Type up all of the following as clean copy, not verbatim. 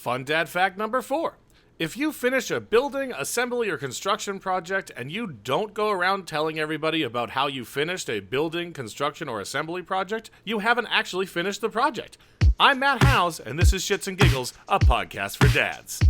Fun dad fact number 4. If you finish a building, assembly, or construction project and you don't go around telling everybody about how you finished a building, construction, or assembly project, you haven't actually finished the project. I'm Matt Howes, and this is Shits and Giggles, a podcast for dads.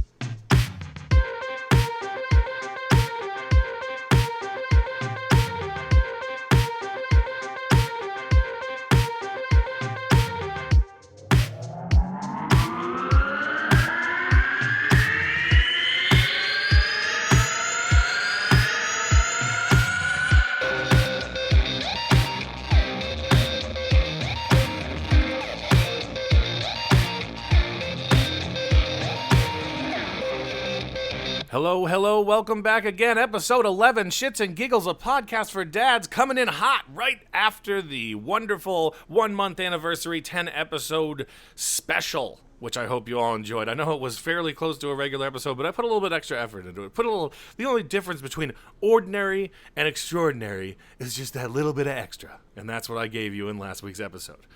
Hello, welcome back again. Episode 11, Shits and Giggles, a podcast for dads, coming in hot right after the wonderful 1-month anniversary 10-episode special, which I hope you all enjoyed. I know it was fairly close to a regular episode, but I put a little bit extra effort into it. The only difference between ordinary and extraordinary is just that little bit of extra, and that's what I gave you in last week's episode.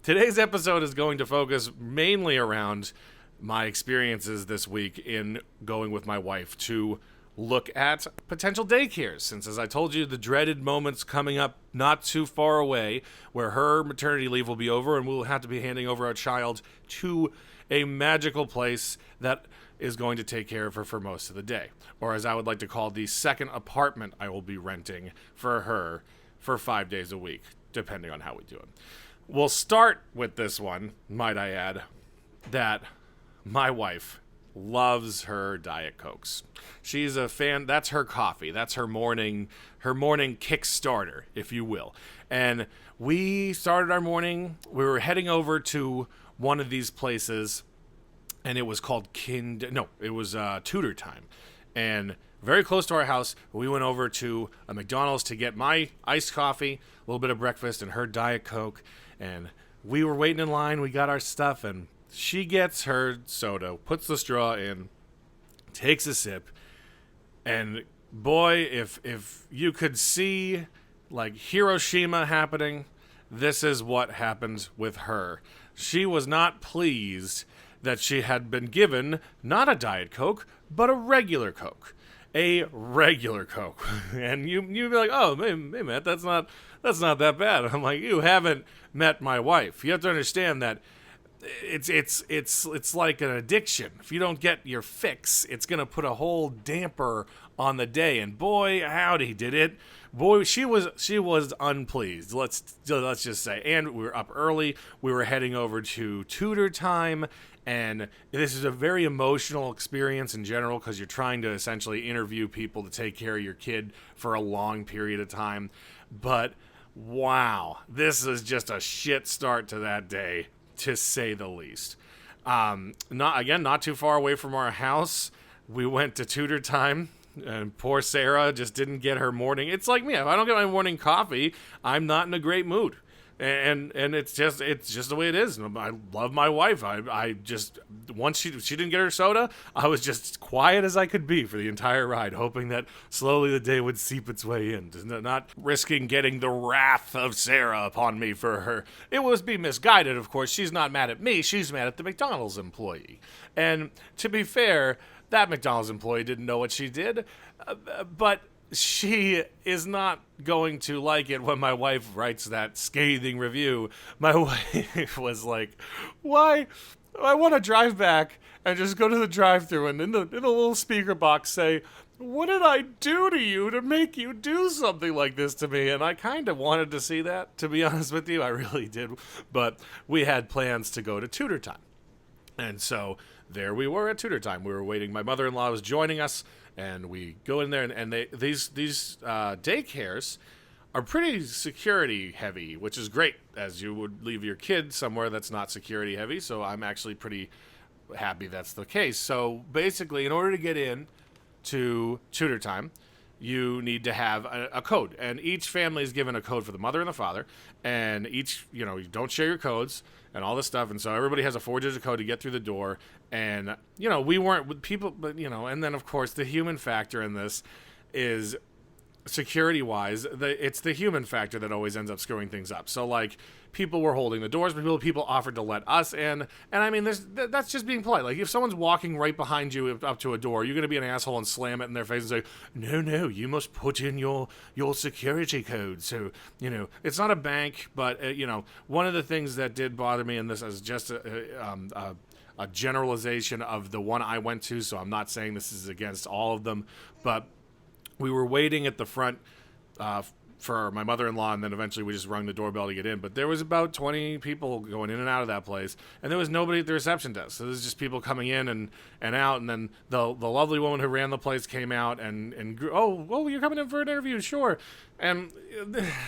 Today's episode is going to focus mainly around my experiences this week in going with my wife to look at potential daycares, since, as I told you, the dreaded moment's coming up not too far away where her maternity leave will be over and we'll have to be handing over our child to a magical place that is going to take care of her for most of the day, or as I would like to call, the second apartment I will be renting for her for 5 days a week, depending on how we do it. We'll start with this one, might I add, that my wife loves her Diet Cokes. She's a fan. That's her coffee. That's her morning Kickstarter, if you will. And we started our morning. We were heading over to one of these places, and it was called Tutor Time. And very close to our house, we went over to a McDonald's to get my iced coffee, a little bit of breakfast, and her Diet Coke. And we were waiting in line. We got our stuff, and she gets her soda, puts the straw in, takes a sip, and boy, if you could see like Hiroshima happening, this is what happened with her. She was not pleased that she had been given not a Diet Coke, but a regular Coke. A regular Coke. And you'd be like, oh, hey Matt, that's not that bad. I'm like, you haven't met my wife. You have to understand that it's like an addiction. If you don't get your fix, it's gonna put a whole damper on the day. And boy, howdy did it. Boy, she was unpleased. Let's just say. And we were up early. We were heading over to Tutor Time, and this is a very emotional experience in general because you're trying to essentially interview people to take care of your kid for a long period of time. But wow, this is just a shit start to that day, to say the least. Not too far away from our house, we went to Tutor Time, and poor Sarah just didn't get her morning. It's like me. If I don't get my morning coffee, I'm not in a great mood. And it's just the way it is. I love my wife. I just, once she didn't get her soda, I was just quiet as I could be for the entire ride, hoping that slowly the day would seep its way in, not risking getting the wrath of Sarah upon me for her. It was be misguided, of course. She's not mad at me. She's mad at the McDonald's employee. And to be fair, that McDonald's employee didn't know what she did, but she is not going to like it when my wife writes that scathing review. My wife was like, why? I want to drive back and just go to the drive-thru and in the little speaker box say, what did I do to you to make you do something like this to me? And I kind of wanted to see that, to be honest with you. I really did. But we had plans to go to Tutor Time. And so there we were at Tutor Time. We were waiting. My mother-in-law was joining us. And we go in there, and these daycares are pretty security heavy, which is great, as you would leave your kid somewhere that's not security heavy. So I'm actually pretty happy that's the case. So basically, in order to get in to Tutor Time, you need to have a code, and each family is given a code for the mother and the father, and each, you don't share your codes and all this stuff, and so everybody has a 4-digit code to get through the door. And we weren't with people, but and then of course the human factor in this is security wise, it's the human factor that always ends up screwing things up. So like people were holding the doors, but people offered to let us in, and I mean that's just being polite. Like if someone's walking right behind you up to a door, you're gonna be an asshole and slam it in their face and say, no, you must put in your security code. So it's not a bank, but one of the things that did bother me, and this is just a generalization of the one I went to, so I'm not saying this is against all of them, but we were waiting at the front for my mother-in-law, and then eventually we just rung the doorbell to get in. But there was about 20 people going in and out of that place, and there was nobody at the reception desk. So there's just people coming in and out, and then the lovely woman who ran the place came out and oh, you're coming in for an interview? Sure. And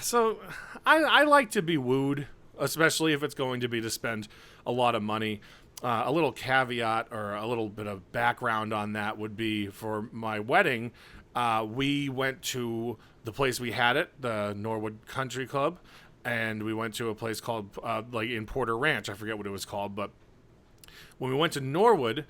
so I like to be wooed, especially if it's going to be to spend a lot of money. A little caveat or a little bit of background on that would be for my wedding, we went to the place we had it, the Norwood Country Club, and we went to a place called, like in Porter Ranch, I forget what it was called, but when we went to Norwood,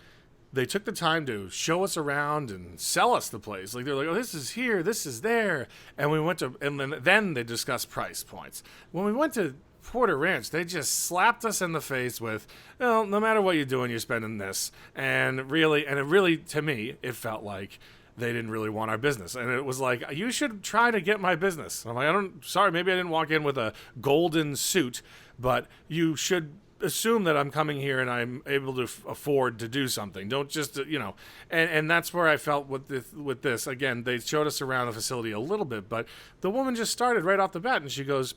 they took the time to show us around and sell us the place. Like they're like, oh, this is here, this is there, and we went to, and then they discussed price points. When we went to Porter Ranch, they just slapped us in the face with, well, no matter what you're doing, you're spending this, and it really, to me, it felt like they didn't really want our business. And it was like, you should try to get my business. I'm like, sorry, maybe I didn't walk in with a golden suit, but you should assume that I'm coming here and I'm able to afford to do something. Don't just, and that's where I felt with this. Again, they showed us around the facility a little bit, but the woman just started right off the bat and she goes,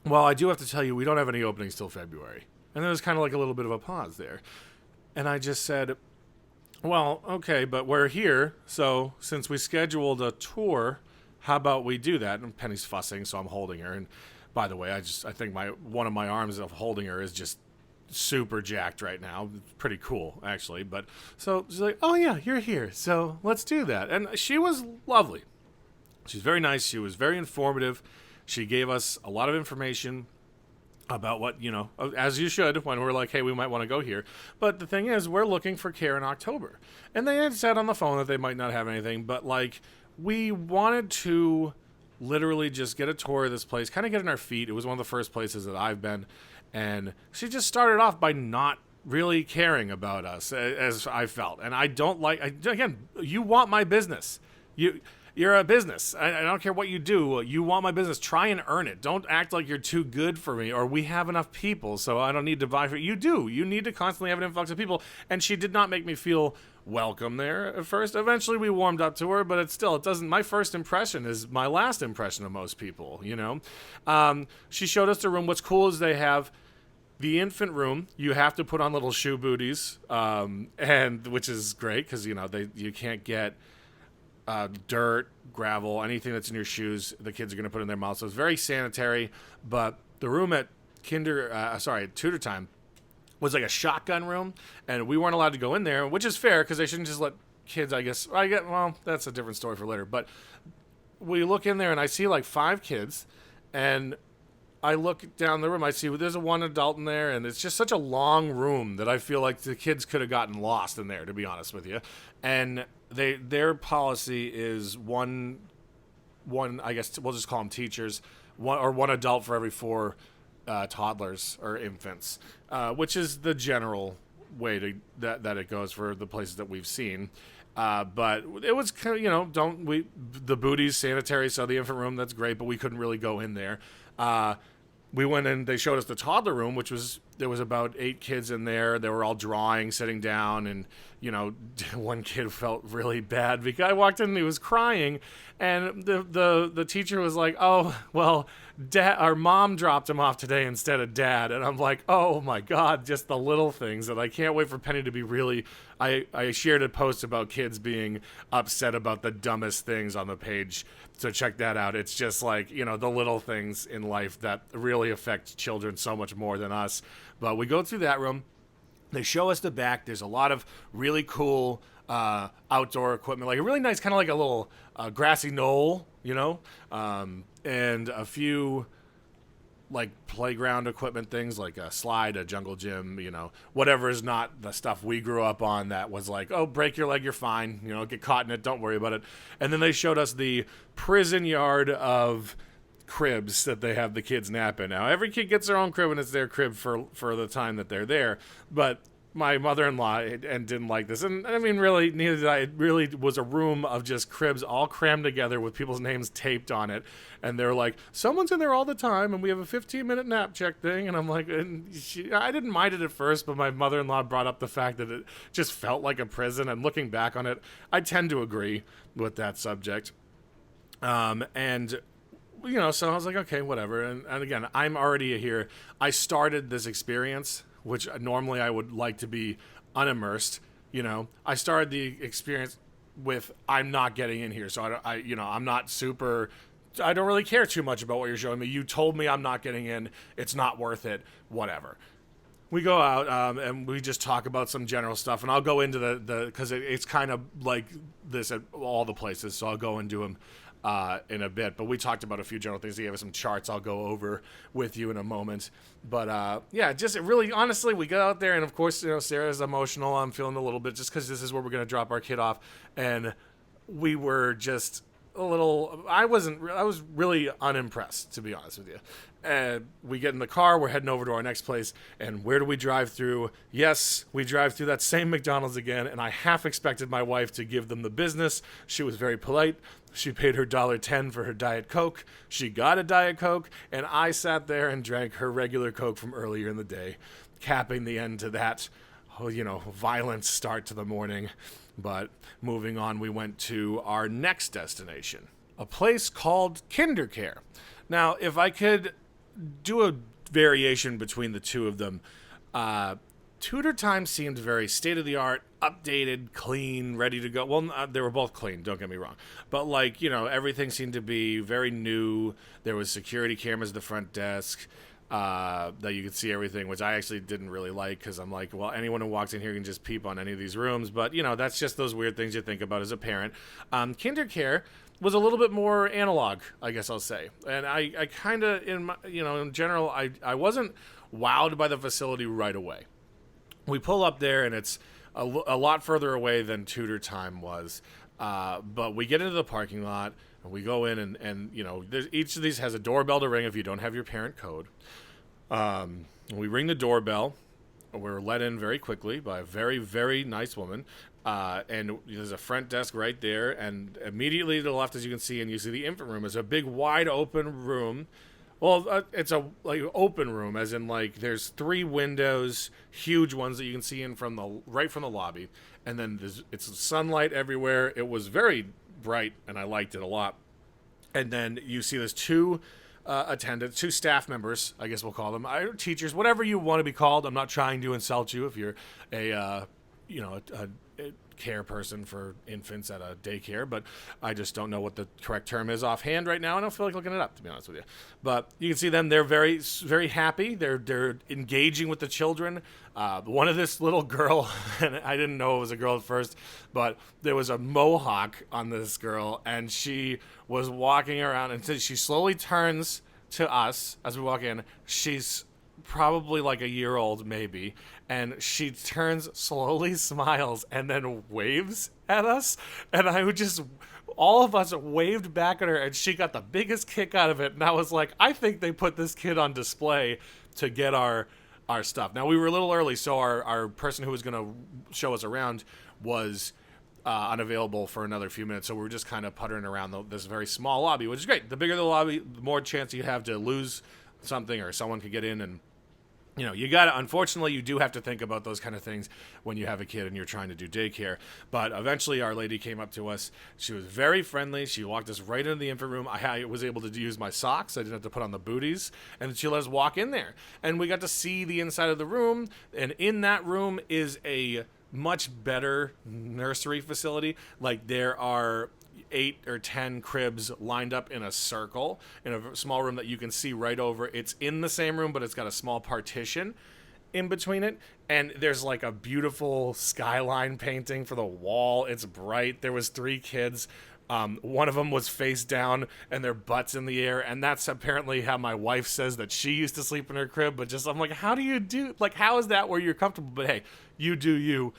well, I do have to tell you, we don't have any openings till February. And there was kind of like a little bit of a pause there. And I just said, well, okay, but we're here, so since we scheduled a tour, how about we do that? And Penny's fussing, so I'm holding her. And by the way, I think one of my arms of holding her is just super jacked right now. It's pretty cool, actually. But so she's like, oh yeah, you're here, so let's do that. And she was lovely. She's very nice. She was very informative. She gave us a lot of information about what, as you should when we're like, hey, we might want to go here. But the thing is, we're looking for care in October. And they had said on the phone that they might not have anything, but like we wanted to literally just get a tour of this place, kind of get in our feet. It was one of the first places that I've been. And she just started off by not really caring about us, as I felt. And I don't like, again, you want my business. You're a business. I don't care what you do. You want my business. Try and earn it. Don't act like you're too good for me or we have enough people, so I don't need to buy for you. You do. You need to constantly have an influx of people. And she did not make me feel welcome there at first. Eventually we warmed up to her, but it doesn't. My first impression is my last impression of most people, She showed us the room. What's cool is they have the infant room. You have to put on little shoe booties, and which is great because, you can't get dirt, gravel, anything that's in your shoes, the kids are going to put in their mouths. So it's very sanitary. But the room at tutor time was like a shotgun room, and we weren't allowed to go in there, which is fair because they shouldn't just let kids, I guess. Well, that's a different story for later. But we look in there, and I see like 5 kids, and I look down the room, I see there's one adult in there, and it's just such a long room that I feel like the kids could have gotten lost in there, to be honest with you. And their policy is one, I guess we'll just call them teachers, one adult for every 4 toddlers or infants, which is the general way that it goes for the places that we've seen. But it was kind of, the booties sanitary, so the infant room, that's great, but we couldn't really go in there. We went in, they showed us the toddler room, there was about 8 kids in there. They were all drawing, sitting down, and, one kid felt really bad because I walked in and he was crying, and the teacher was like, oh, well, our mom dropped him off today instead of dad. And I'm like, oh my God, just the little things that I can't wait for Penny to be really, I shared a post about kids being upset about the dumbest things on the page. So check that out. It's just like, the little things in life that really affect children so much more than us. But we go through that room. They show us the back. There's a lot of really cool outdoor equipment, like a really nice kind of like a little grassy knoll, and a few like playground equipment things like a slide, a jungle gym, whatever is not the stuff we grew up on that was like, oh, break your leg, you're fine, get caught in it, don't worry about it. And then they showed us the prison yard of cribs that they have the kids nap in. Now, every kid gets their own crib and it's their crib for the time that they're there, but my mother-in-law and didn't like this, and I mean, really, neither did I. It really was a room of just cribs all crammed together with people's names taped on it, and they're like, someone's in there all the time, and we have a 15-minute nap check thing, and I'm like, I didn't mind it at first, but my mother-in-law brought up the fact that it just felt like a prison, and looking back on it, I tend to agree with that subject, and so I was like, okay, whatever, and again, I'm already here. I started this experience, which normally I would like to be unimmersed. I started the experience with, I'm not getting in here. So I'm not super, I don't really care too much about what you're showing me. You told me I'm not getting in. It's not worth it. Whatever. We go out and we just talk about some general stuff, and I'll go into because it's kind of like this at all the places. So I'll go into them in a bit, but we talked about a few general things. He gave us some charts I'll go over with you in a moment. But just really, honestly, we got out there, and of course, Sarah's emotional. I'm feeling a little bit just because this is where we're going to drop our kid off, and we were just a little. I was really unimpressed, to be honest with you. And we get in the car, we're heading over to our next place, and where do we drive through? Yes, we drive through that same McDonald's again, and I half expected my wife to give them the business. She was very polite. She paid her $1.10 for her Diet Coke. She got a Diet Coke, and I sat there and drank her regular Coke from earlier in the day, capping the end to that, violent start to the morning. But moving on, we went to our next destination, a place called KinderCare. Now, if I could do a variation between the two of them, Tutor Time seemed very state-of-the-art, updated, clean, ready to go. Well, they were both clean, don't get me wrong. But, everything seemed to be very new. There was security cameras at the front desk that you could see everything, which I actually didn't really like because I'm like, well, anyone who walks in here can just peep on any of these rooms. But, that's just those weird things you think about as a parent. KinderCare was a little bit more analog, I guess I'll say. And I kind of, in general, I wasn't wowed by the facility right away. We pull up there, and it's a lot further away than Tutor Time was. But we get into the parking lot, and we go in, and each of these has a doorbell to ring if you don't have your parent code. We ring the doorbell. We're let in very quickly by a very, very nice woman. And there's a front desk right there, and immediately to the left, as you can see, and you see the infant room, is a big, wide open room. Well, it's a open room, as in there's 3 windows, huge ones that you can see in right from the lobby, and then it's sunlight everywhere. It was very bright, and I liked it a lot. And then you see there's 2 attendants, 2 staff members, I guess we'll call them, teachers, whatever you want to be called. I'm not trying to insult you if you're a care person for infants at a daycare, but I just don't know what the correct term is offhand right now. I don't feel like looking it up, to be honest with you. But you can see them; they're very, very happy. They're engaging with the children. One of this little girl, and I didn't know it was a girl at first, but there was a mohawk on this girl, and she was walking around, and she slowly turns to us as we walk in. She's probably like a year old, maybe, and she turns, slowly smiles, and then waves at us, and all of us waved back at her, and she got the biggest kick out of it, and I was like, I think they put this kid on display to get our stuff. Now, we were a little early, so our person who was going to show us around was unavailable for another few minutes, so we were just kind of puttering around this very small lobby, which is great. The bigger the lobby, the more chance you have to lose something, or someone could get in, and unfortunately, you do have to think about those kind of things when you have a kid and you're trying to do daycare. But eventually, our lady came up to us. She was very friendly. She walked us right into the infant room. I was able to use my socks. I didn't have to put on the booties. And she let us walk in there. And we got to see the inside of the room. And in that room is a much better nursery facility. There are 8 or 10 cribs lined up in a circle in a small room that you can see right over. It's in the same room, but it's got a small partition in between it, and there's a beautiful skyline painting for the wall. It's bright. There was 3 kids One of them was face down and their butts in the air, and that's apparently how my wife says that she used to sleep in her crib. But just I'm like, how do you do? Like, how is that where you're comfortable? But hey, you do you.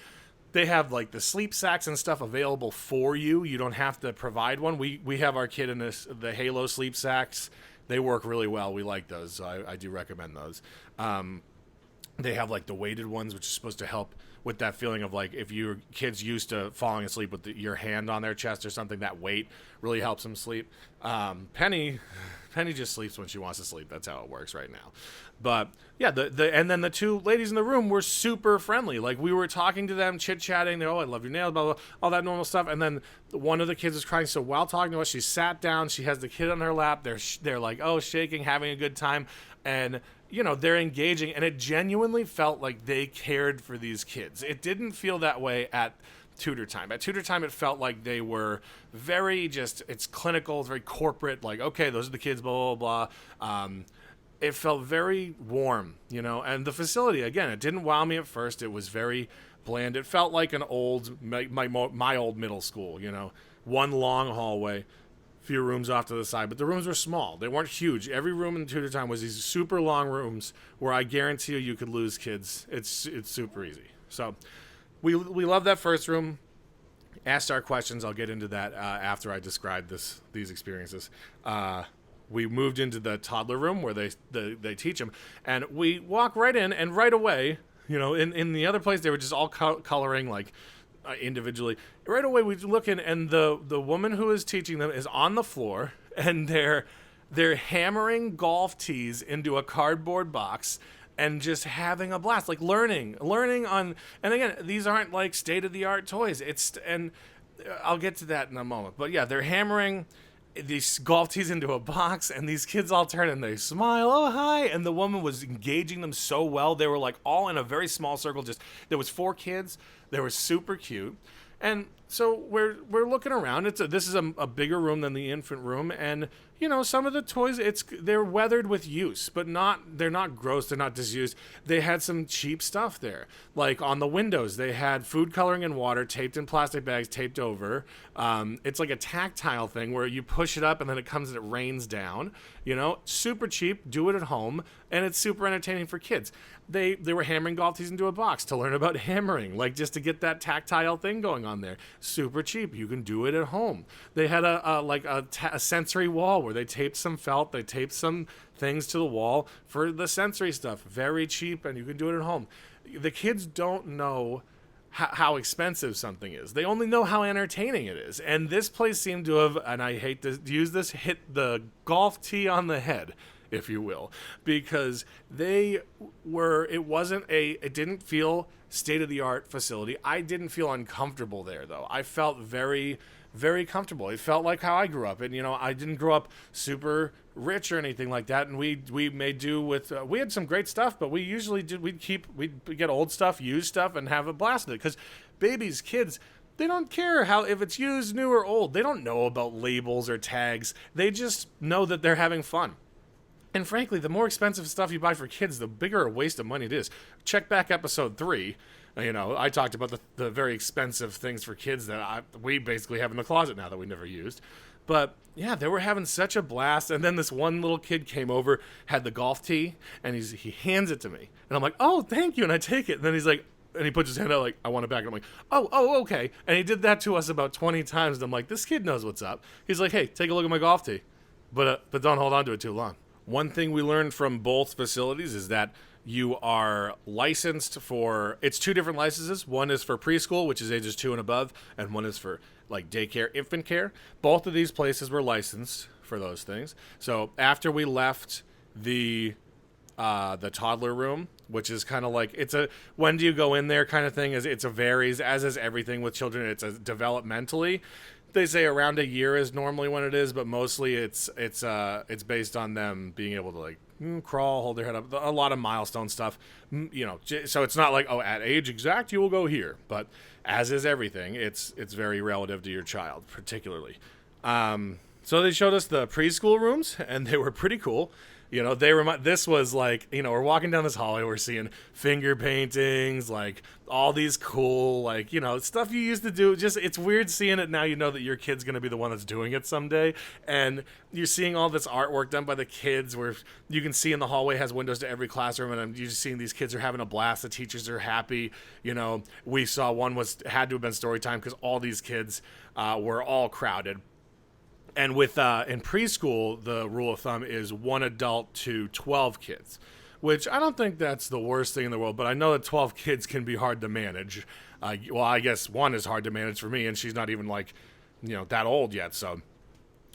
They have like the sleep sacks and stuff available for you. You don't have to provide one. We have our kid in the Halo sleep sacks. They work really well. We like those, so I do recommend those. They have like the weighted ones, which is supposed to help with that feeling of like if your kid's used to falling asleep with your hand on their chest or something, that weight really helps them sleep. Penny just sleeps when she wants to sleep. That's how it works right now. But yeah, and then the two ladies in the room were super friendly. Like we were talking to them, chit chatting. They're, oh, I love your nails, blah, blah, blah, all that normal stuff. And then one of the kids was crying. So while talking to us, she sat down. She has the kid on her lap. They're like, oh, shaking, having a good time, and they're engaging. And it genuinely felt like they cared for these kids. It didn't feel that way at tutor time. At tutor time, it felt like they were very it's clinical, it's very corporate, like, okay, those are the kids, blah, blah, blah. It felt very warm, and the facility, again, it didn't wow me at first. It was very bland. It felt like an old, my old middle school, one long hallway, few rooms off to the side, but the rooms were small. They weren't huge. Every room in tutor time was these super long rooms where I guarantee you could lose kids. It's super easy. So we love that first room. Asked our questions. I'll get into that after I describe these experiences. We moved into the toddler room where they teach them, and we walk right in, and right away, in the other place they were just all coloring like individually. Right away we look in, and the woman who is teaching them is on the floor, and they're hammering golf tees into a cardboard box and just having a blast, like learning on. And again, these aren't like state-of-the-art toys. And I'll get to that in a moment. But yeah, they're hammering these golf tees into a box, and these kids all turn and they smile, oh, hi. And the woman was engaging them so well. They were like all in a very small circle. There was 4 kids. They were super cute. And so we're looking around. This is a bigger room than the infant room, and some of the toys they're weathered with use, but they're not gross, they're not disused. They had some cheap stuff there, like on the windows they had food coloring and water taped in plastic bags, taped over. It's like a tactile thing where you push it up and then it comes and it rains down. Super cheap. Do it at home, and it's super entertaining for kids. They were hammering golf tees into a box to learn about hammering, like just to get that tactile thing going on there. Super cheap. You can do it at home. They had a sensory wall where they taped some felt, they taped some things to the wall for the sensory stuff. Very cheap, and you can do it at home. The kids don't know how expensive something is. They only know how entertaining it is. And this place seemed to have, and I hate to use this, hit the golf tee on the head, if you will, because it didn't feel state-of-the-art facility. I didn't feel uncomfortable there, though. I felt very, very comfortable. It felt like how I grew up. And, I didn't grow up super rich or anything like that. And we made do with, we had some great stuff, but we usually we'd get old stuff, used stuff, and have a blast with it. Because babies, kids, they don't care if it's used, new, or old. They don't know about labels or tags. They just know that they're having fun. And frankly, the more expensive stuff you buy for kids, the bigger a waste of money it is. Check back episode 3. I talked about the very expensive things for kids that we basically have in the closet now that we never used. But yeah, they were having such a blast. And then this one little kid came over, had the golf tee, and he hands it to me. And I'm like, oh, thank you. And I take it. And then he's like, and he puts his hand out like, I want it back. And I'm like, oh, okay. And he did that to us about 20 times. And I'm like, this kid knows what's up. He's like, hey, take a look at my golf tee. But don't hold on to it too long. One thing we learned from both facilities is that you are licensed it's 2 different licenses. One is for preschool, which is ages 2 and above, and one is for like daycare, infant care. Both of these places were licensed for those things. So after we left the toddler room, which is kind of like, when do you go in there kind of thing, it's a varies, as is everything with children. It's a developmentally. They say around a year is normally when it is, but mostly it's based on them being able to like crawl, hold their head up, a lot of milestone stuff, so it's not like, oh, at age exact you will go here, but as is everything, it's very relative to your child particularly. So they showed us the preschool rooms, and they were pretty cool. This was like, we're walking down this hallway, we're seeing finger paintings, like all these cool, like, stuff you used to do. Just, it's weird seeing it now. You know that your kid's going to be the one that's doing it someday. And you're seeing all this artwork done by the kids where you can see in the hallway has windows to every classroom. And you're just seeing these kids are having a blast. The teachers are happy. We saw one had to have been story time because all these kids were all crowded. And with in preschool, the rule of thumb is 1 adult to 12 kids, which I don't think that's the worst thing in the world. But I know that 12 kids can be hard to manage. Well, I guess one is hard to manage for me, and she's not even like, that old yet. So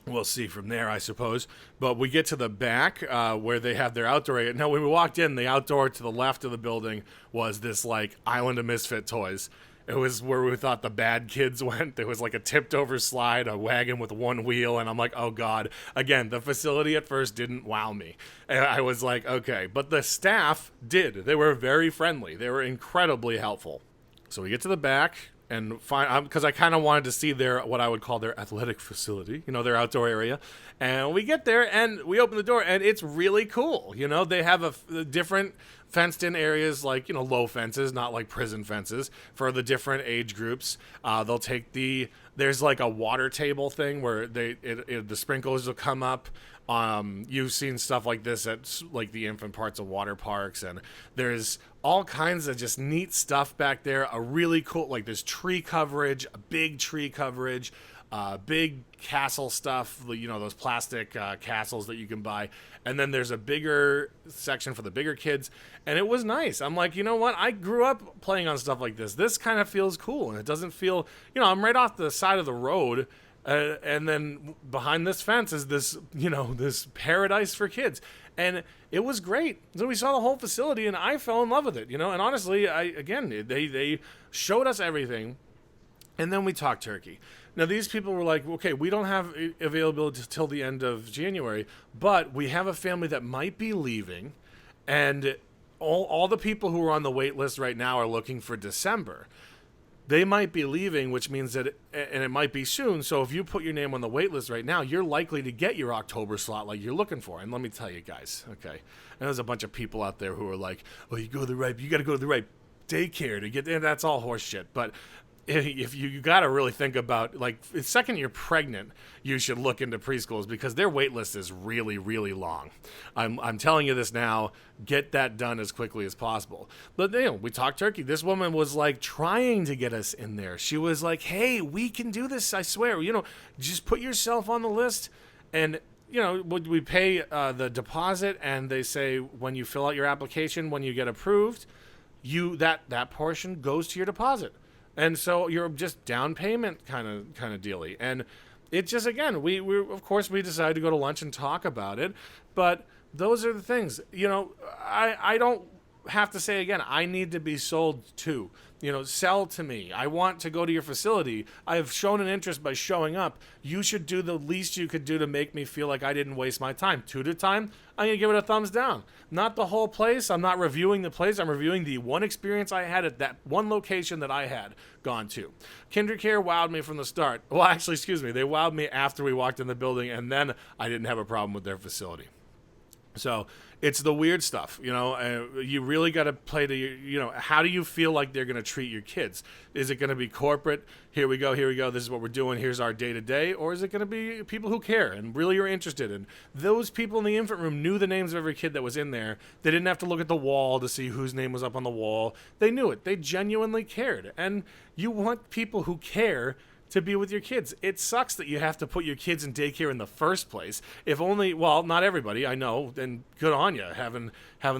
we'll see from there, I suppose. But we get to the back where they have their outdoor area. Now, when we walked in, the outdoor to the left of the building was this like Island of Misfit Toys. It was where we thought the bad kids went. There was like a tipped over slide, a wagon with one wheel. And I'm like, oh God. Again, the facility at first didn't wow me. And I was like, okay. But the staff did. They were very friendly. They were incredibly helpful. So we get to the back and find, because I kind of wanted to see what I would call their athletic facility, their outdoor area. And we get there and we open the door and it's really cool. They have a different fenced in areas, like, low fences, not like prison fences for the different age groups. They'll take there's like a water table thing where the sprinklers will come up. You've seen stuff like this at like the infant parts of water parks, and there's all kinds of just neat stuff back there. A really cool, like there's tree coverage, a big tree coverage, big castle stuff, those plastic castles that you can buy. And then there's a bigger section for the bigger kids. And it was nice. I'm like, you know what? I grew up playing on stuff like this. This kind of feels cool. And it doesn't feel, I'm right off the side of the road. And then behind this fence is this, this paradise for kids. And it was great. So we saw the whole facility and I fell in love with it, And honestly, they showed us everything. And then we talked turkey. Now, these people were like, okay, we don't have availability till the end of January, but we have a family that might be leaving, and all the people who are on the wait list right now are looking for December. They might be leaving, which means that, and it might be soon, so if you put your name on the wait list right now, you're likely to get your October slot like you're looking for. And let me tell you guys, okay, and there's a bunch of people out there who are like, oh, you got to go to the right daycare to get there. That's all horse shit, but if you got to really think about, like, the second you're pregnant, you should look into preschools because their wait list is really, really long. I'm telling you this now. Get that done as quickly as possible. But, we talked turkey. This woman was, like, trying to get us in there. She was like, hey, we can do this, I swear. Just put yourself on the list. And, we pay the deposit, and they say when you fill out your application, when you get approved, that portion goes to your deposit. And so you're just down payment kind of dealy. And it just, again, we of course we decided to go to lunch and talk about it. But those are the things, I don't have to say again, I need to be sold to, sell to me. I want to go to your facility. I've shown an interest by showing up. You should do the least you could do to make me feel like I didn't waste my time. Tutor time, I'm going to give it a thumbs down. Not the whole place. I'm not reviewing the place. I'm reviewing the one experience I had at that one location that I had gone to. KinderCare wowed me from the start. Well, actually, excuse me. They wowed me after we walked in the building, and then I didn't have a problem with their facility. So it's the weird stuff, you really got to play to, how do you feel like they're going to treat your kids? Is it going to be corporate? Here we go. This is what we're doing. Here's our day to day. Or is it going to be people who care and really are interested? And those people in the infant room knew the names of every kid that was in there. They didn't have to look at the wall to see whose name was up on the wall. They knew it. They genuinely cared. And you want people who care to be with your kids. It sucks that you have to put your kids in daycare in the first place. If only, well, not everybody, I know, and good on you having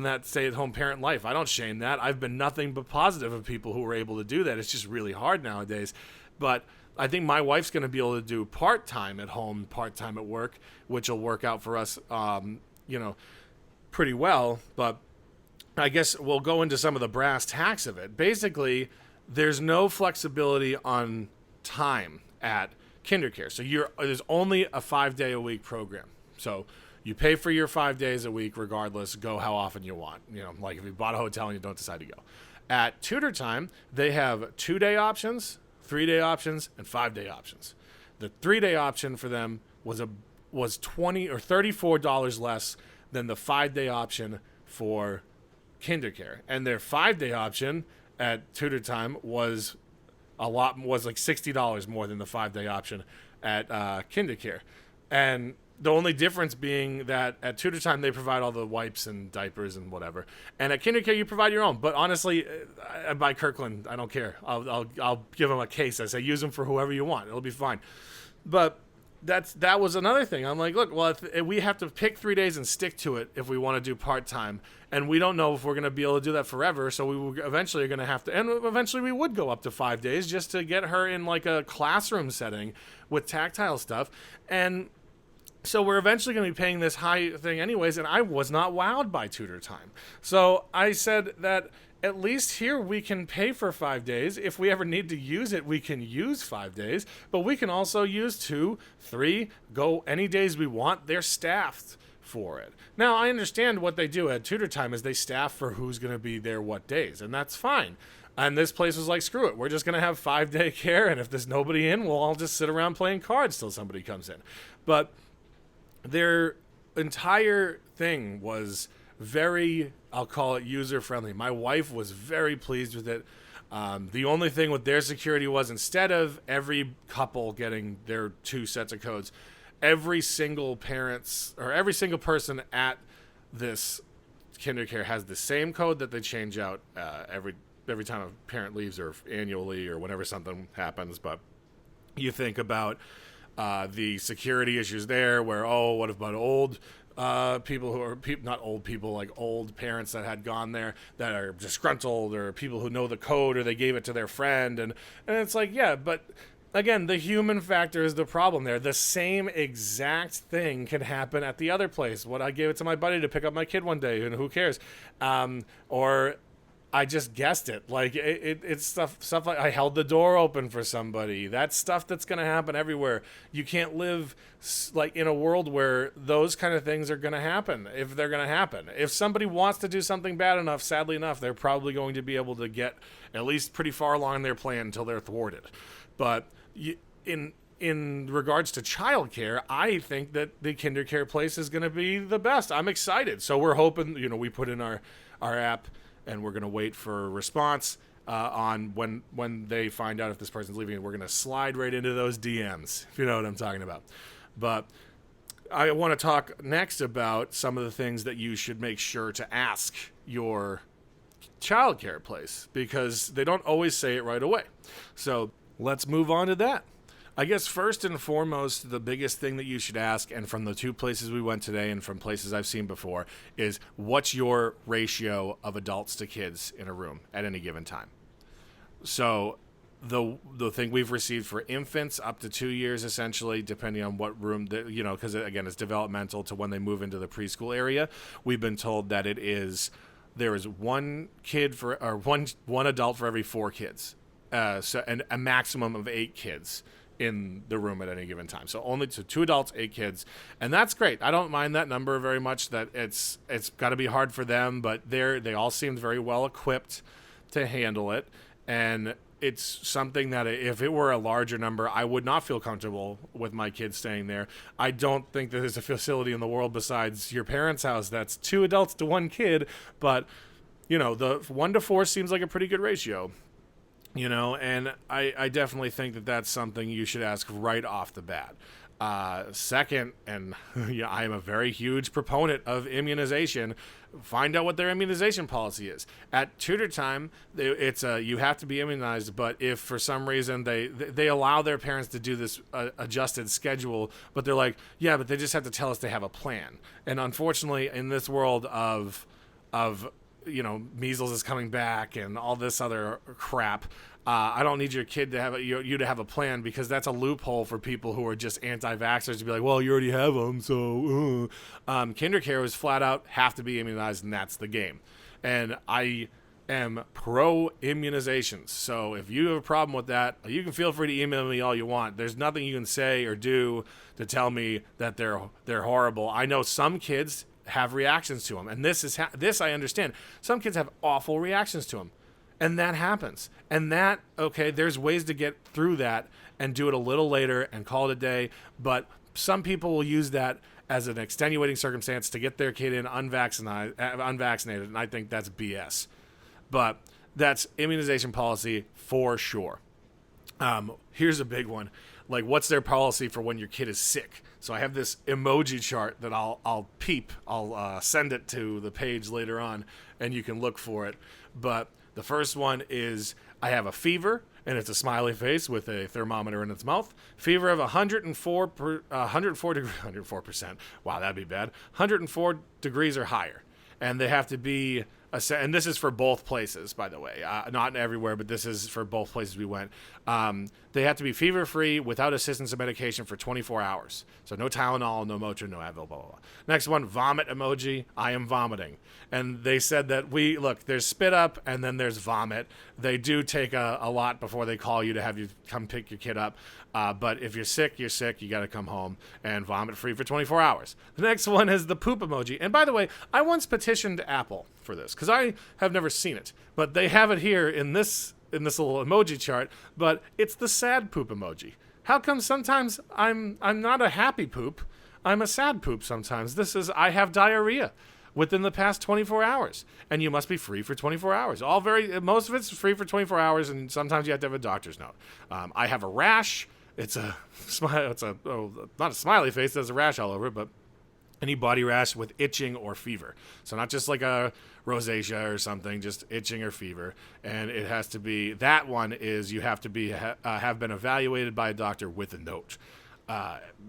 that stay-at-home parent life. I don't shame that. I've been nothing but positive of people who were able to do that. It's just really hard nowadays. But I think my wife's going to be able to do part-time at home, part-time at work, which will work out for us, pretty well. But I guess we'll go into some of the brass tacks of it. Basically, there's no flexibility on time at KinderCare. So there's only a 5-day-a-week program. So you pay for your 5 days a week regardless, go how often you want. Like if you bought a hotel and you don't decide to go. At Tutor Time, they have 2-day options, 3-day options, and 5-day options. The 3-day option for them was $20 or $34 less than the 5-day option for KinderCare. And their 5-day option at Tutor Time was like $60 more than the 5-day option at KinderCare. And the only difference being that at Tutor Time they provide all the wipes and diapers and whatever, and at KinderCare you provide your own. But honestly, I buy Kirkland. I don't care. I'll give them a case. I say use them for whoever you want. It'll be fine. But that was another thing. I'm like, look, well, if we have to pick 3 days and stick to it if we want to do part-time, and we don't know if we're going to be able to do that forever, so we eventually are going to have to, and eventually we would go up to 5 days just to get her in like a classroom setting with tactile stuff. And so we're eventually going to be paying this high thing anyways, and I was not wowed by Tutor Time. So I said that at least here we can pay for 5 days. If we ever need to use it, we can use 5 days, but we can also use 2, 3, go any days we want. They're staffed for it. Now, I understand what they do at Tutor Time is they staff for who's going to be there what days, and that's fine. And this place was like, screw it. We're just going to have 5-day care, and if there's nobody in, we'll all just sit around playing cards till somebody comes in. But their entire thing was very, I'll call it user-friendly. My wife was very pleased with it. The only thing with their security was instead of every couple getting their 2 sets of codes, every single person at this KinderCare has the same code that they change out every time a parent leaves or annually or whenever something happens. But you think about the security issues there where, what about old people who are not old people, like old parents that had gone there that are disgruntled, or people who know the code or they gave it to their friend. And it's like, yeah, but again, the human factor is the problem there. The same exact thing can happen at the other place. I gave it to my buddy to pick up my kid one day, and who cares? Or I just guessed it. Like it's stuff like I held the door open for somebody. That's stuff that's going to happen everywhere. You can't live like in a world where those kind of things are going to happen if they're going to happen. If somebody wants to do something bad enough, sadly enough, they're probably going to be able to get at least pretty far along in their plan until they're thwarted. But in regards to childcare, I think that the KinderCare place is going to be the best. I'm excited. So we're hoping, we put in our app, and we're going to wait for a response on when they find out if this person's leaving. We're going to slide right into those DMs, if you know what I'm talking about. But I want to talk next about some of the things that you should make sure to ask your childcare place, because they don't always say it right away. So let's move on to that. I guess first and foremost, the biggest thing that you should ask, and from the 2 places we went today and from places I've seen before, is what's your ratio of adults to kids in a room at any given time? So the thing we've received for infants up to 2 years, essentially, depending on what room, because again, it's developmental to when they move into the preschool area, we've been told that there is one adult for every 4 kids. And a maximum of 8 kids in the room at any given time. So only 2 adults, 8 kids. And that's great. I don't mind that number very much. That it's got to be hard for them, but they all seemed very well equipped to handle it. And it's something that if it were a larger number, I would not feel comfortable with my kids staying there. I don't think that there's a facility in the world besides your parents' house that's 2 adults to 1 kid. But, the 1 to 4 seems like a pretty good ratio. And I definitely think that that's something you should ask right off the bat. Second, and I am a very huge proponent of immunization, find out what their immunization policy is. At Tutor Time, it's you have to be immunized, but if for some reason they allow their parents to do this adjusted schedule, but they're like, yeah, but they just have to tell us they have a plan. And unfortunately, in this world of measles is coming back and all this other crap, I don't need your kid to have you to have a plan, because that's a loophole for people who are just anti-vaxxers to be like, well, you already have them, so KinderCare was flat out have to be immunized, and that's the game. And I am pro immunizations, so if you have a problem with that, you can feel free to email me all you want. There's nothing you can say or do to tell me that they're horrible. I know some kids have reactions to them, and this I understand. Some kids have awful reactions to them, and that happens. And there's ways to get through that and do it a little later and call it a day. But some people will use that as an extenuating circumstance to get their kid in unvaccinated, and I think that's BS. But that's immunization policy for sure. Here's a big one. Like, what's their policy for when your kid is sick? So I have this emoji chart that I'll send it to the page later on, and you can look for it. But the first one is I have a fever, and it's a smiley face with a thermometer in its mouth. Fever of 104%. Wow, that'd be bad. 104 degrees or higher. And they have to be, and this is for both places, by the way. Not everywhere, but this is for both places we went. They have to be fever-free without assistance of medication for 24 hours. So no Tylenol, no Motrin, no Advil, blah, blah, blah. Next one, vomit emoji. I am vomiting. And they said that there's spit up and then there's vomit. They do take a lot before they call you to have you come pick your kid up. But if you're sick, you're sick. You got to come home and vomit free for 24 hours. The next one is the poop emoji. And by the way, I once petitioned Apple for this because I have never seen it. But they have it here in this little emoji chart. But it's the sad poop emoji. How come sometimes I'm not a happy poop? I'm a sad poop sometimes. I have diarrhea within the past 24 hours, and you must be free for 24 hours. Most of it's free for 24 hours, and sometimes you have to have a doctor's note. I have a rash. It's not a smiley face. There's a rash all over it, but any body rash with itching or fever. So not just like a rosacea or something, just itching or fever. And it has to be, that one is you have to be have been evaluated by a doctor with a note.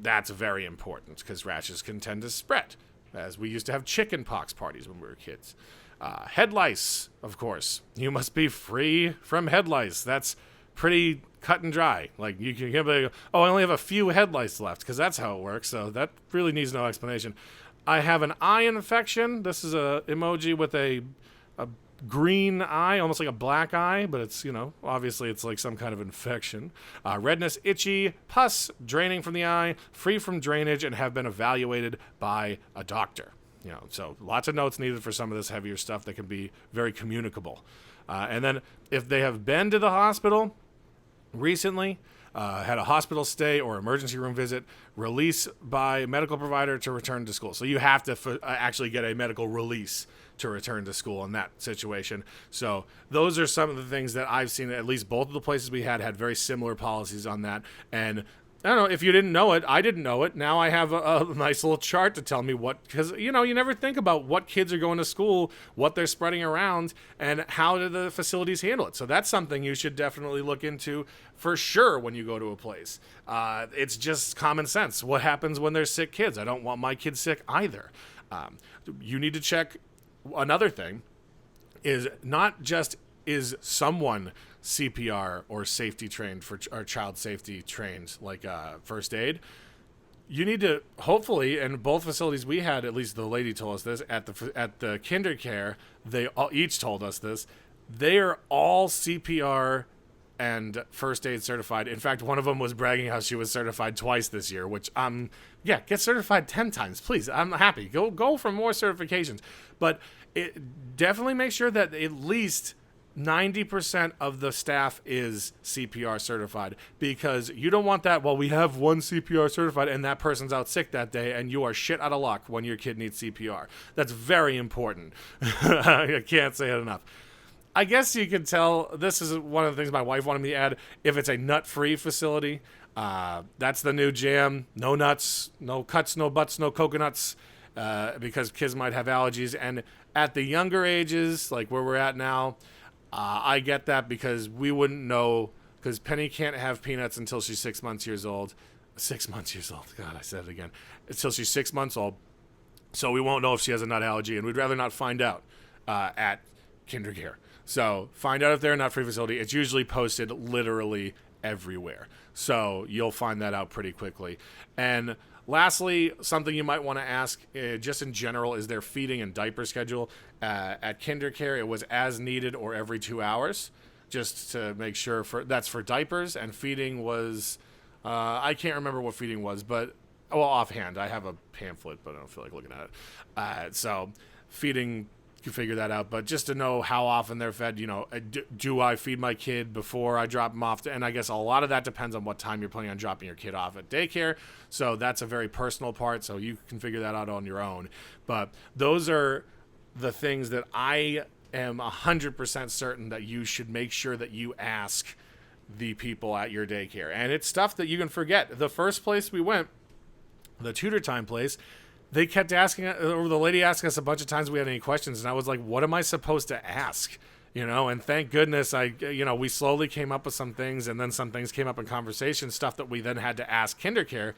That's very important because rashes can tend to spread, as we used to have chicken pox parties when we were kids. Head lice, of course. You must be free from head lice. That's pretty cut and dry. Like, you can give I only have a few head lice left, because that's how it works, so that really needs no explanation. I have an eye infection. This is a emoji with a green eye, almost like a black eye, but it's, obviously it's like some kind of infection. Redness, itchy, pus, draining from the eye, free from drainage, and have been evaluated by a doctor. So lots of notes needed for some of this heavier stuff that can be very communicable. And then if they have been to the hospital recently, had a hospital stay or emergency room visit, release by medical provider to return to school. So you have to actually get a medical release to return to school in that situation. So those are some of the things that I've seen. At least both of the places we had very similar policies on that. And I don't know if you didn't know it. I didn't know it. Now I have a nice little chart to tell me because you never think about what kids are going to school, what they're spreading around, and how do the facilities handle it. So that's something you should definitely look into for sure when you go to a place. It's just common sense. What happens when there's sick kids? I don't want my kids sick either. You need to check. Another thing is not just is someone CPR or safety trained or child safety trained, like first aid. You need to, hopefully, and both facilities we had, at least the lady told us this, at the kinder care, they each told us this, they are all CPR and first aid certified. In fact, one of them was bragging how she was certified twice this year, which, get certified 10 times, please. I'm happy. Go for more certifications. But definitely make sure that at least 90% of the staff is CPR certified, because you don't want that, we have one CPR certified and that person's out sick that day and you are shit out of luck when your kid needs CPR. That's very important. I can't say it enough. I guess you can tell, this is one of the things my wife wanted me to add, if it's a nut-free facility, that's the new jam. No nuts, no cuts, no butts, no coconuts, because kids might have allergies. And at the younger ages, like where we're at now, I get that because we wouldn't know, because Penny can't have peanuts until she's 6 months old. 6 months old. God, I said it again. Until she's 6 months old. So we won't know if she has a nut allergy, and we'd rather not find out at kinder care. So find out if they're a nut-free facility. It's usually posted literally everywhere. So you'll find that out pretty quickly. And lastly, something you might want to ask, just in general, is their feeding and diaper schedule. At kinder care, it was as needed or every 2 hours, just to make sure. That's for diapers, and feeding was, I can't remember what feeding was, but, offhand, I have a pamphlet, but I don't feel like looking at it. So feeding can figure that out. But just to know how often they're fed, do I feed my kid before I drop them off? And I guess a lot of that depends on what time you're planning on dropping your kid off at daycare. So that's a very personal part. So you can figure that out on your own. But those are the things that I am 100% certain that you should make sure that you ask the people at your daycare. And it's stuff that you can forget. The first place we went, the tutor time place, they kept asking, or the lady asked us a bunch of times if we had any questions, and I was like, what am I supposed to ask? And thank goodness we slowly came up with some things, and then some things came up in conversation, stuff that we then had to ask KinderCare,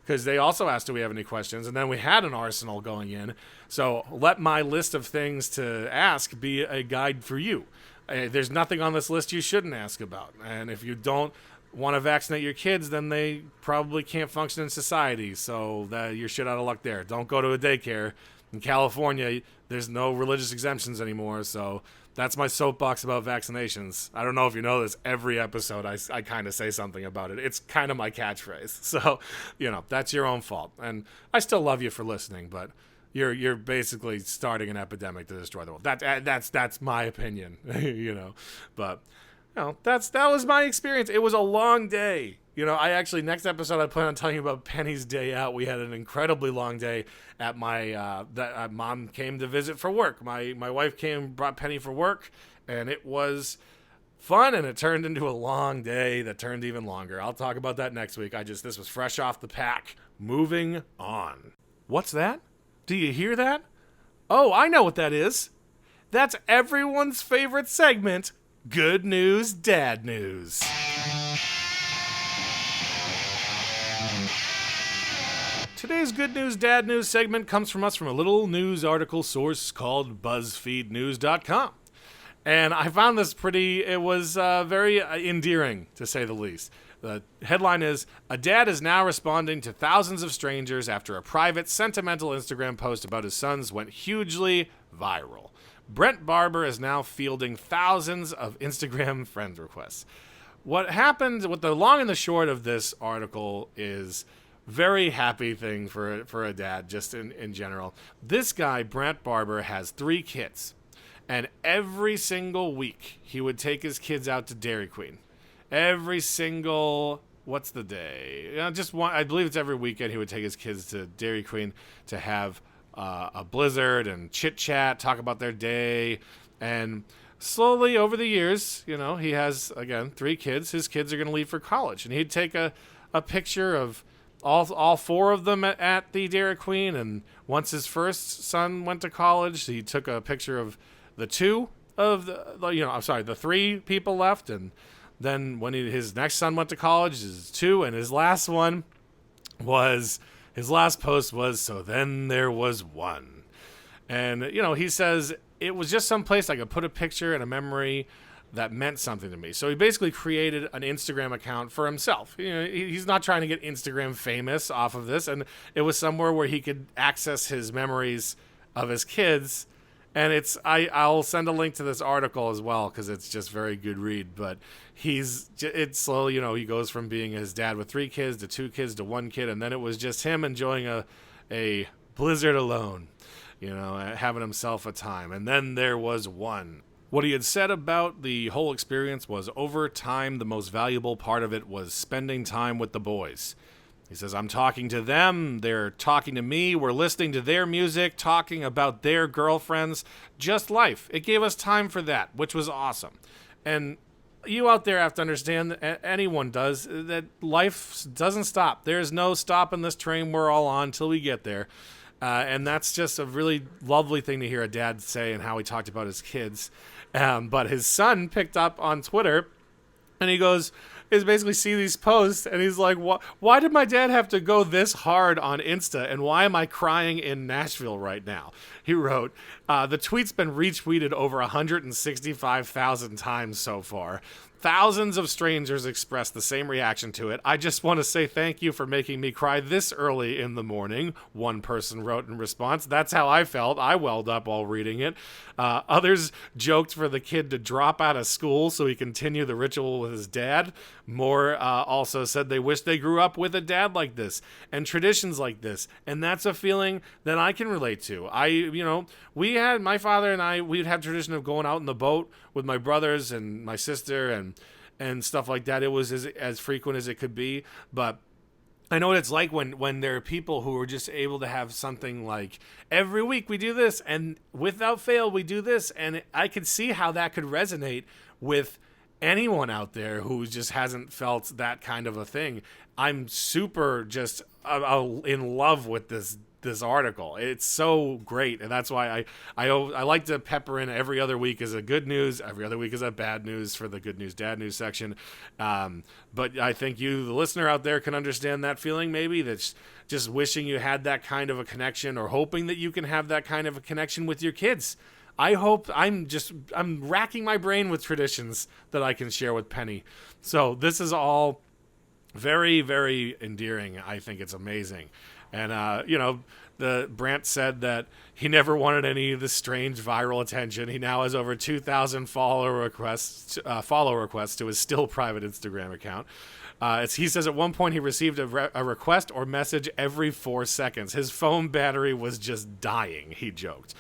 because they also asked, do we have any questions? And then we had an arsenal going in. So let my list of things to ask be a guide for you. There's nothing on this list you shouldn't ask about. And if you don't want to vaccinate your kids, then they probably can't function in society. So you're shit out of luck there. Don't go to a daycare. In California, there's no religious exemptions anymore. So that's my soapbox about vaccinations. I don't know if you know this. Every episode, I kind of say something about it. It's kind of my catchphrase. So, that's your own fault. And I still love you for listening, but you're basically starting an epidemic to destroy the world. That's my opinion, But that was my experience. It was a long day. Next episode I plan on telling you about Penny's day out. We had an incredibly long day at that mom came to visit for work. My wife brought Penny for work, and it was fun, and it turned into a long day that turned even longer. I'll talk about that next week. This was fresh off the pack. Moving on. What's that? Do you hear that? Oh, I know what that is. That's everyone's favorite segment, Good News, Dad News. Today's Good News, Dad News segment comes from a little news article source called BuzzFeedNews.com. And I found this it was very endearing, to say the least. The headline is, a dad is now responding to thousands of strangers after a private, sentimental Instagram post about his sons went hugely viral. Brent Barber is now fielding thousands of Instagram friend requests. What the long and the short of this article is very happy thing for a dad, just in general. This guy, Brent Barber, has 3 kids. And every single week, he would take his kids out to Dairy Queen. Every single, what's the day? I believe it's every weekend he would take his kids to Dairy Queen to have a blizzard and chit-chat, talk about their day. And slowly over the years, he has, again, 3 kids. His kids are going to leave for college. And he'd take a picture of all 4 of them at the Dairy Queen. And once his first son went to college, he took a picture of the 2 of the 3 people left. And then when his next son went to college, his 2, and his last post was, so then there was 1. And, he says, it was just some place I could put a picture and a memory that meant something to me. So he basically created an Instagram account for himself. He's not trying to get Instagram famous off of this. And it was somewhere where he could access his memories of his kids. And I'll send a link to this article as well, because it's just very good read. But it's slow, he goes from being his dad with 3 kids to 2 kids to 1 kid. And then it was just him enjoying a blizzard alone, having himself a time. And then there was 1. What he had said about the whole experience was, over time, the most valuable part of it was spending time with the boys. He says, I'm talking to them, they're talking to me, we're listening to their music, talking about their girlfriends, just life. It gave us time for that, which was awesome. And you out there have to understand, anyone does, that life doesn't stop. There's no stopping this train we're all on till we get there. And that's just a really lovely thing to hear a dad say, and how he talked about his kids. But his son picked up on Twitter, and he goes, is basically see these posts, and he's like, why did my dad have to go this hard on Insta, and why am I crying in Nashville right now? He wrote, the tweet's been retweeted over 165,000 times so far, Thousands of strangers expressed the same reaction to it. I just want to say thank you for making me cry this early in the morning, one person wrote in response. That's how I felt. I welled up while reading it. Others joked for the kid to drop out of school so he continue the ritual with his dad. More also said they wish they grew up with a dad like this and traditions like this. And that's a feeling that I can relate to. My father and I, we'd have tradition of going out in the boat with my brothers and my sister and stuff like that. It was as frequent as it could be, but I know what it's like when there are people who are just able to have something like every week we do this and without fail we do this, and I could see how that could resonate with anyone out there who just hasn't felt that kind of a thing. I'm super just in love with this article. It's so great, and that's why I like to pepper in every other week as a good news, every other week as a bad news for the good news, dad news section. But I think you, the listener out there, can understand that feeling maybe, that's just wishing you had that kind of a connection, or hoping that you can have that kind of a connection with your kids. I'm racking my brain with traditions that I can share with Penny. So this is all very, very endearing. I think it's amazing. And, the Brant said that he never wanted any of the strange viral attention. He now has over 2,000 follow requests to his still private Instagram account. He says at one point he received a request or message every 4 seconds. His phone battery was just dying, he joked.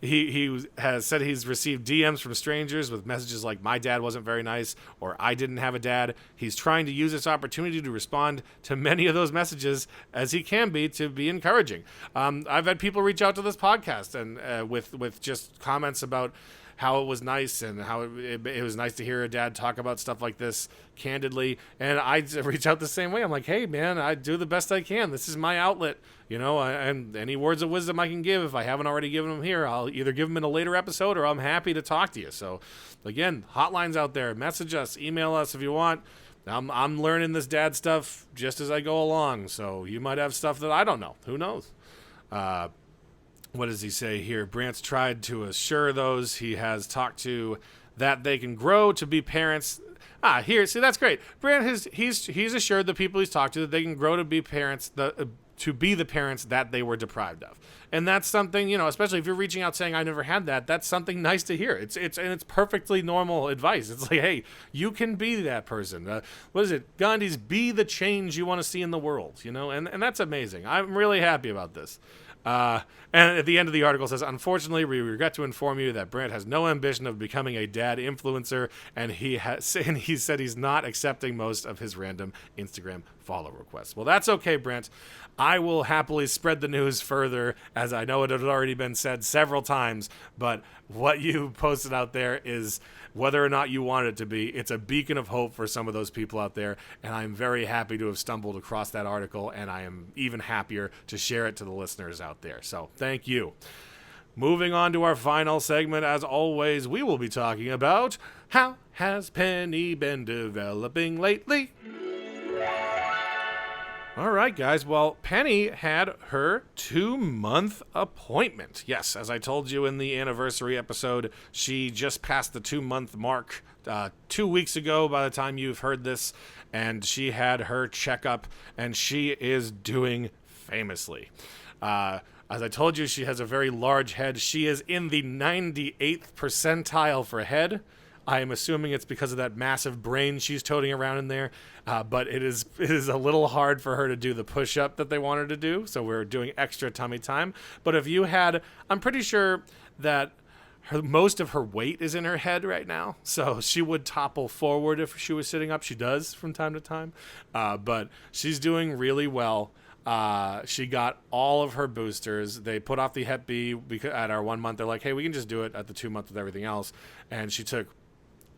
He has said he's received DMs from strangers with messages like, my dad wasn't very nice, or I didn't have a dad. He's trying to use this opportunity to respond to many of those messages as he can be, to be encouraging. I've had people reach out to this podcast and with just comments about how it was nice and how it was nice to hear a dad talk about stuff like this candidly. And I reach out the same way. I'm like, hey, man, I do the best I can. This is my outlet, and any words of wisdom I can give, if I haven't already given them here, I'll either give them in a later episode or I'm happy to talk to you. So, again, hotlines out there. Message us, email us if you want. I'm learning this dad stuff just as I go along. So you might have stuff that I don't know. Who knows? What does he say here? Brant's tried to assure those he has talked to that they can grow to be parents. Here, see, that's great. Brant he's assured the people he's talked to that they can grow to be parents, to be the parents that they were deprived of. And that's something, especially if you're reaching out saying I never had that, that's something nice to hear. It's perfectly normal advice. It's like, hey, you can be that person. What is it? Gandhi's be the change you want to see in the world, and that's amazing. I'm really happy about this. And at the end of the article says, unfortunately, we regret to inform you that Brant has no ambition of becoming a dad influencer, and he said he's not accepting most of his random Instagram follow requests. Well, that's okay, Brant. I will happily spread the news further, as I know it had already been said several times, but what you posted out there is, whether or not you want it to be, it's a beacon of hope for some of those people out there, and I'm very happy to have stumbled across that article, and I am even happier to share it to the listeners out there. So thank you. Moving on to our final segment, as always, we will be talking about how has Penny been developing lately? All right, guys. Well, Penny had her 2-month appointment. Yes, as I told you in the anniversary episode, she just passed the 2-month mark 2 weeks ago by the time you've heard this, and she had her checkup, and she is doing famously. As I told you, she has a very large head. She is in the 98th percentile for head. I am assuming it's because of that massive brain she's toting around in there, but it is a little hard for her to do the push-up that they want her to do, so we're doing extra tummy time. But if you had, I'm pretty sure that most of her weight is in her head right now, so she would topple forward if she was sitting up. She does from time to time, but she's doing really well. She got all of her boosters. They put off the Hep B because at our 1 month. They're like, hey, we can just do it at the 2 month with everything else. And she took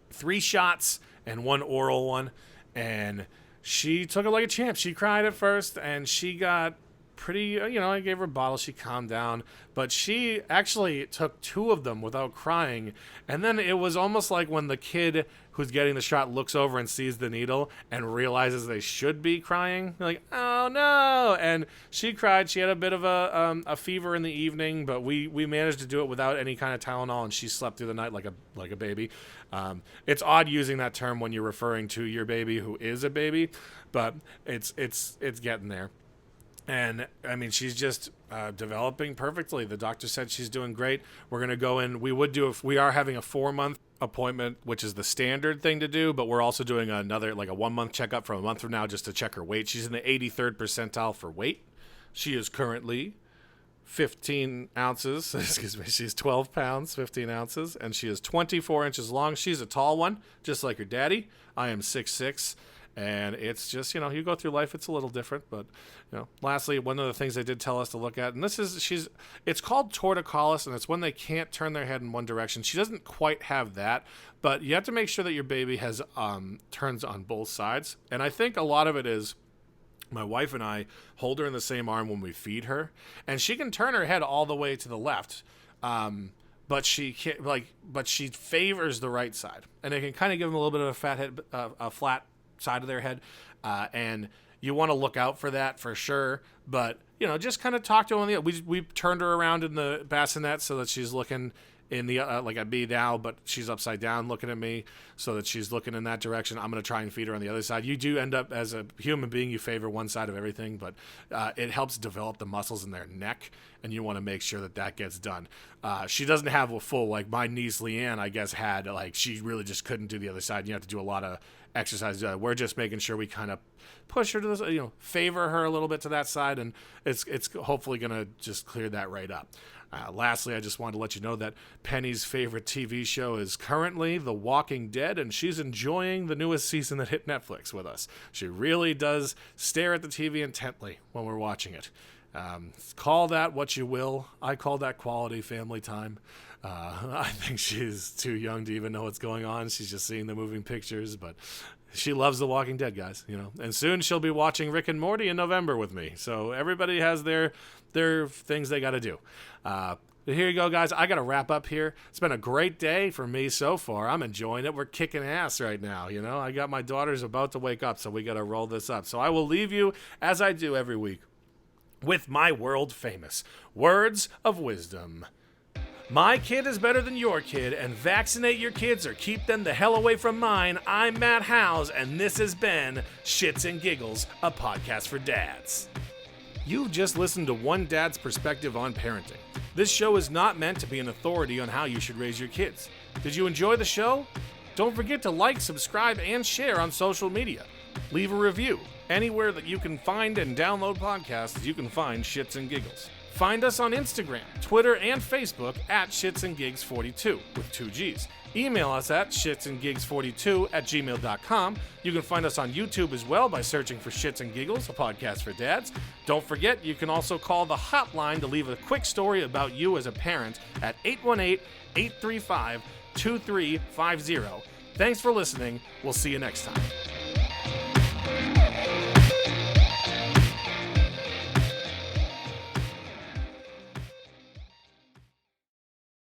3 shots and 1 oral one, and she took it like a champ. She cried at first, and she got pretty, I gave her a bottle. She calmed down, but she actually took 2 of them without crying. And then it was almost like when the kid who's getting the shot looks over and sees the needle and realizes they should be crying. They're like, oh, oh no. And she cried. She had a bit of a fever in the evening, but we managed to do it without any kind of Tylenol, and she slept through the night like a baby. It's odd using that term when you're referring to your baby who is a baby, but it's getting there. And I mean, she's just developing perfectly. The doctor said she's doing great. We're going to go in. We are having a 4-month appointment, which is the standard thing to do, but we're also doing another, like a 1-month checkup from a month from now just to check her weight. She's in the 83rd percentile for weight. She is currently 15 ounces. Excuse me. She's 12 pounds, 15 ounces, and she is 24 inches long. She's a tall one, just like her daddy. I am 6'6". And it's just, you go through life, it's a little different. But, lastly, one of the things they did tell us to look at, and it's called torticollis, and it's when they can't turn their head in one direction. She doesn't quite have that, but you have to make sure that your baby has turns on both sides. And I think a lot of it is my wife and I hold her in the same arm when we feed her, and she can turn her head all the way to the left. But she can't, but she favors the right side, and it can kind of give them a little bit of a fat head, a flat side of their head, and you want to look out for that for sure. But just kind of talk to them on the. We turned her around in the bassinet so that she's looking in the like a B now, but she's upside down looking at me, so that she's looking in that direction. I'm going to try and feed her on the other side. You do end up, as a human being, you favor one side of everything, but it helps develop the muscles in their neck, and you want to make sure that gets done. She doesn't have a full, like my niece Leanne, I guess, had, like, she really just couldn't do the other side. You have to do a lot of exercise. We're just making sure we kind of push her to this, favor her a little bit to that side, and it's hopefully going to just clear that right up. Lastly, I just wanted to let you know that Penny's favorite TV show is currently The Walking Dead, and she's enjoying the newest season that hit Netflix with us. She really does stare at the TV intently when we're watching it. Call that what you will. I call that quality family time. I think she's too young to even know what's going on. She's just seeing the moving pictures, but she loves The Walking Dead, guys, and soon she'll be watching Rick and Morty in November with me. So everybody has their things they got to do. Here you go, guys. I got to wrap up here. It's been a great day for me so far. I'm enjoying it. We're kicking ass right now. I got my daughters about to wake up, so we got to roll this up. So I will leave you, as I do every week, with my world famous words of wisdom. My kid is better than your kid, and vaccinate your kids or keep them the hell away from mine. I'm Matt Howes, and this has been Shits and Giggles, a podcast for dads. You've just listened to one dad's perspective on parenting. This show is not meant to be an authority on how you should raise your kids. Did you enjoy the show? Don't forget to like, subscribe, and share on social media. Leave a review. Anywhere that you can find and download podcasts, you can find Shits and Giggles. Find us on Instagram, Twitter, and Facebook at shitsandgigs42 with 2 G's. Email us at shitsandgigs42@gmail.com. You can find us on YouTube as well by searching for Shits and Giggles, a podcast for dads. Don't forget, you can also call the hotline to leave a quick story about you as a parent at 818-835-2350. Thanks for listening. We'll see you next time.